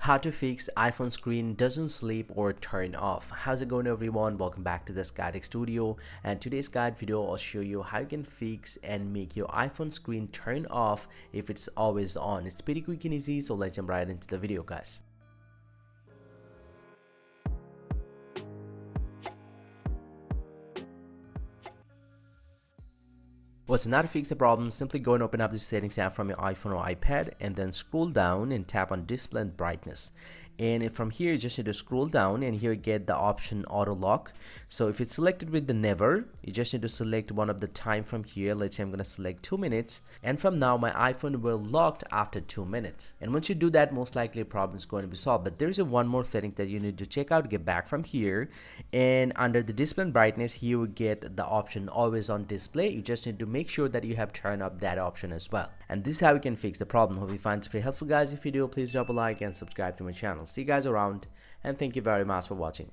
How to fix iPhone screen doesn't sleep or turn off. How's it going, everyone? Welcome back to this guiding studio, and today's guide video I'll show you how you can fix and make your iPhone screen turn off if it's always on. It's pretty quick and easy, so let's jump right into the video, guys. Well, to not fix the problem, simply go and open up the settings app from your iPhone or iPad and then scroll down and tap on display and brightness. And from here, you just need to scroll down and here you get the option auto lock. So if it's selected with the never, you just need to select one of the time from here. Let's say I'm going to select 2 minutes. And from now, my iPhone will lock after 2 minutes. And once you do that, most likely a problem is going to be solved. But there's one more setting that you need to check out. Get back from here. And under the display and brightness, here you will get the option always on display. You just need to make sure that you have turned up that option as well. And this is how we can fix the problem. Hope you find this pretty helpful, guys. If you do, please drop a like and subscribe to my channel. See you guys around, and thank you very much for watching.